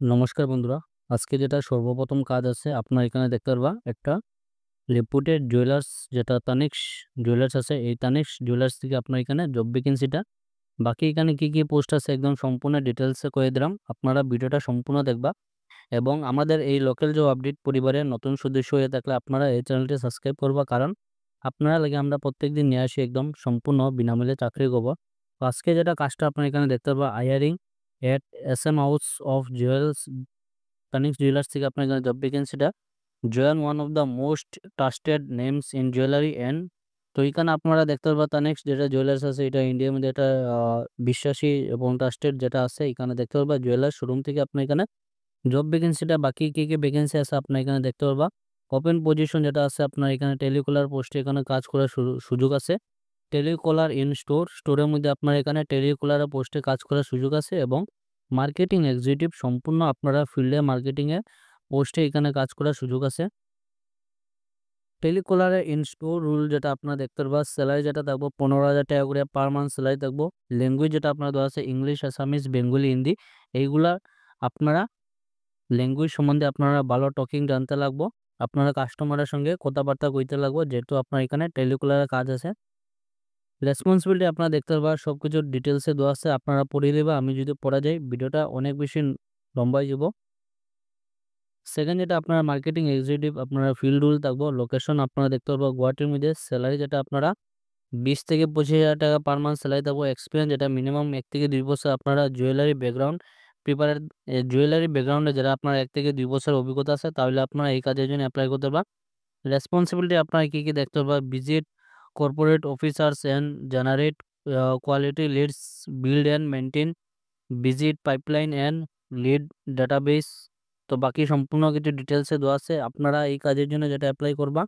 নমস্কার বন্ধুরা। আজকে যেটা সর্বপ্রথম কাজ আছে আপনার এখানে দেখতে পারবা একটা রেপুটেড জুয়েলার্স যেটা তানিক্স জুয়েলার্স আছে, এই তানিক্স জুয়েলার্স থেকে আপনার এখানে জব ভ্যাকেন্সিটা বাকি এখানে কি পোস্ট আছে একদম সম্পূর্ণ ডিটেলসে কয়ে দিলাম। আপনারা ভিডিওটা সম্পূর্ণ দেখবা এবং আমাদের এই লোকাল জব আপডেট পরিবারের নতুন সদস্য হয়ে থাকলে আপনারা এই চ্যানেলটি সাবস্ক্রাইব করবা, কারণ আপনারা লাগে আমরা প্রত্যেকদিন নিয়ে আসি একদম সম্পূর্ণ বিনামূল্যে চাকরি করবো। তো আজকে যেটা কাজটা আপনার এখানে দেখতে পারবা hiring at SM house of jewels তানিক্স জুয়েলার্স থেকে আপনার এখানে জব ভ্যাকেন্সিটা join one of the most trusted names in jewellery and. তো এখানে আপনারা দেখতে পারবেন তানিক্স যেটা জুয়েলার্স আছে এটা ইন্ডিয়ার মধ্যে এটা বিশ্বাসী এবং ট্রাস্টেড যেটা আছে এখানে দেখতে পারবা জুয়েলার্স শোরুম থেকে আপনার এখানে জব ভ্যাকেন্সিটা বাকি কি ভ্যাকেন্সি আছে আপনার এখানে দেখতে পারবা। ওপেন পজিশন যেটা আছে আপনার এখানে টেলিকলার পোস্টে এখানে কাজ করার সুযোগ আছে। টেলিকলার ইন স্টোরের মধ্যে আপনার এখানে টেলিকলারের পোস্টে কাজ করার সুযোগ আছে এবং মার্কেটিং এক্সিকিউটিভ সম্পূর্ণ আপনারা ফিল্ডে মার্কেটিংয়ে পোস্টে এখানে কাজ করার সুযোগ আছে। টেলিকলারে ইন স্টোর রুল যেটা আপনারা দেখতে পারবা, স্যালারি যেটা থাকবো 15,000 টাকা করে পার মান্থ স্যালারি থাকবো। ল্যাঙ্গুয়েজ যেটা আপনার দেওয়া আছে ইংলিশ, আসামিজ, বেঙ্গলি, হিন্দি, এইগুলা আপনারা ল্যাঙ্গুয়েজ সম্বন্ধে আপনারা ভালো টকিং জানতে লাগবো। আপনারা কাস্টমারের সঙ্গে কথাবার্তা কইতে লাগবো, যেহেতু আপনার এখানে টেলিকলারের কাজ আছে। রেসপন্সিবিলিটি আপনারা দেখতে পারবা সবকিছু ডিটেলসে দেওয়া আছে, আপনারা পড়ে নেবা। আমি যদি পড়া যাই ভিডিওটা অনেক বেশি লম্বা হয়ে যাব। সেকেন্ড যেটা আপনারা মার্কেটিং এক্সিকিউটিভ আপনারা ফিল্ড রুল থাকবো। লোকেশন আপনারা দেখতে পারবো গুয়াহাটির মধ্যে। স্যালারি যেটা আপনারা 20 থেকে 25,000 টাকা পার মান্থ স্যালারি থাকবো। এক্সপিরিয়েন্স যেটা মিনিমাম 1 থেকে 2 বছর আপনারা জুয়েলারি ব্যাকগ্রাউন্ড প্রিপারের জুয়েলারি ব্যাকগ্রাউন্ডে যারা আপনার 1 থেকে 2 বছর অভিজ্ঞতা আছে তাহলে আপনারা এই কাজের জন্য অ্যাপ্লাই করতে পারবা। রেসপন্সিবিলিটি আপনারা কি দেখতে পারবা, visit corporate officers and generate quality leads, build and maintain visit pipeline and lead database. তো বাকি সম্পূর্ণ কিছু ডিটেলসে দেওয়া আছে। আপনারা এই কাজের জন্য যেটা অ্যাপ্লাই করবা,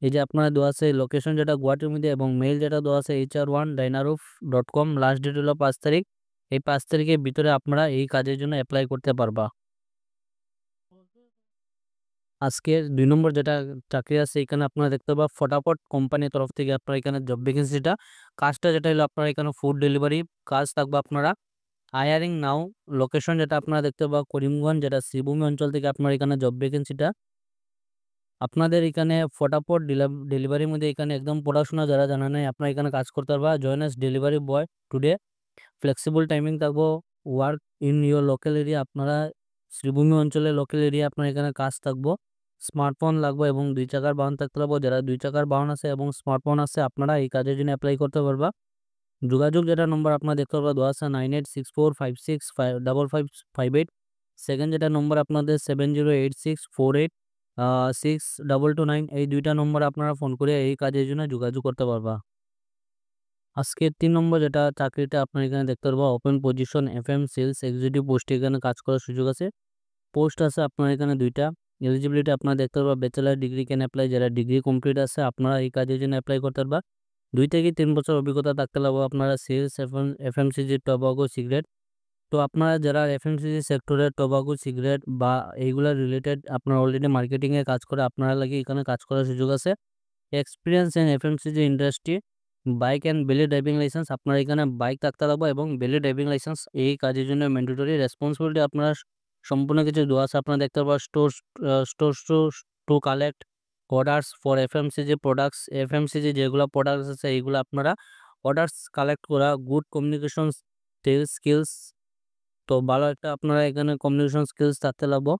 এই যে আপনারা দেওয়া আছে লোকেশন যেটা গুয়াহাটির মধ্যে এবং মেইল যেটা দেওয়া আছে hr1@dynaroof.com, লাস্ট ডেট হলো 5 তারিখ। এই 5 তারিখের ভিতরে আপনারা এই কাজের জন্য অ্যাপ্লাই করতে পারবা। আজকের 2 নম্বর যেটা চাকরি আছে এখানে আপনারা দেখতে পাবা ফটাফট কোম্পানির তরফ থেকে আপনারা এখানে জব ভ্যাকেন্সিটা কাজটা যেটা হলো আপনারা এখানে ফুড ডেলিভারি কাজ থাকবে। আপনারা হায়ারিং নাও লোকেশন যেটা আপনারা দেখতে পাবা করিমগঞ্জ, যেটা শ্রীভূমি অঞ্চল থেকে আপনার এখানে জব ভ্যাকেন্সিটা আপনাদের এখানে ফটাফট ডেলিভারির মধ্যে এখানে একদম পড়াশোনা যারা জানা নাই আপনারা এখানে কাজ করতে পারবা। Join as delivery boy today. Flexible timing থাকবো। Work in your local area, আপনারা শ্রীভূমি অঞ্চলের লোকাল এরিয়া আপনার এখানে কাজ থাকবো। স্মার্টফোন লাগবে এবং 2 চাকার বাহন থাকতে পারবো। যারা 2 চাকার বাহন আছে এবং স্মার্টফোন আছে আপনারা এই কাজের জন্য অ্যাপ্লাই করতে পারবা। যোগাযোগ যেটা নম্বর আপনার দেখতে পারবা দেওয়া আছে 9864565558। সেকেন্ড যেটা নম্বর আপনাদের 7086486229, এই দুইটা নম্বর আপনারা ফোন করে এই কাজের জন্য যোগাযোগ করতে পারবা। আজকে 3 নম্বর যেটা চাকরিটা আপনার এখানে দেখতে পারবা open position FM sales executive পোস্টে এখানে কাজ করার সুযোগ আছে। পোস্ট আছে আপনার এখানে 2টা। এলিজিবিলিটি আপনারা দেখতে পারবা ব্যাচেলার ডিগ্রি ক্যান অ্যাপ্লাই, যারা ডিগ্রি কমপ্লিট আছে আপনারা এই কাজের জন্য অ্যাপ্লাই করতে পারবা। 2 থেকে 3 বছর অভিজ্ঞতা থাকতে লাগবে আপনারা সেলস FMCG টোবাকো সিগারেট। তো আপনারা যারা FMCG সেক্টরে টোবাকো সিগারেট বা এইগুলা রিলেটেড আপনারা অলরেডি মার্কেটিংয়ে কাজ করে আপনারা লাগে এখানে কাজ করার সুযোগ আছে। Experience in FMCG industry, bike and valid driving licence, আপনার এখানে বাইক থাকতে লাগবে এবং ভ্যালিড ড্রাইভিং লাইসেন্স এই কাজের জন্য ম্যান্ডেটরি। রেসপন্সিবিলিটি আপনারা সম্পূর্ণ কিছু দেওয়া আছে। আপনারা দেখতে পাবেন store to collect orders for FMCG products. FMCG যেগুলো প্রোডাক্টস আছে এইগুলো আপনারা অর্ডার্স কালেক্ট করা। গুড কমিউনিকেশন স্কিলস, তো ভালো একটা আপনারা এখানে কমিউনিকেশন স্কিলস থাকতে লাগবো।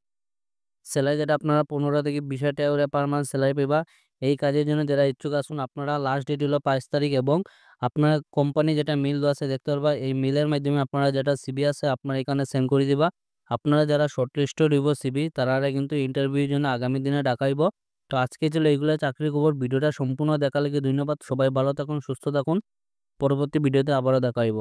স্যালারি যেটা আপনারা 15 থেকে 20,000 টাকা করে পার মান্থ স্যালারি পাইবা। এই কাজের জন্য যারা ইচ্ছুক আসুন আপনারা লাস্ট ডেট হলো 5 তারিখ এবং আপনার কোম্পানি যেটা মিল দেওয়া আছে দেখতে পারবা, এই মিলের মাধ্যমে আপনারা যেটা সিবি আছে আপনারা এখানে সেন্ড করে দিবা। আপনারা যারা শর্টলিস্টেড হইব সিবি তারা কিন্তু ইন্টারভিউর জন্য আগামী দিনে ডাকাইব। তো আজকে ছিল এইগুলো চাকরির খবর। ভিডিওটা সম্পূর্ণ দেখার লাগে ধন্যবাদ। সবাই ভালো থাকুন, সুস্থ থাকুন। পরবর্তী ভিডিওতে আবারও দেখা হইব।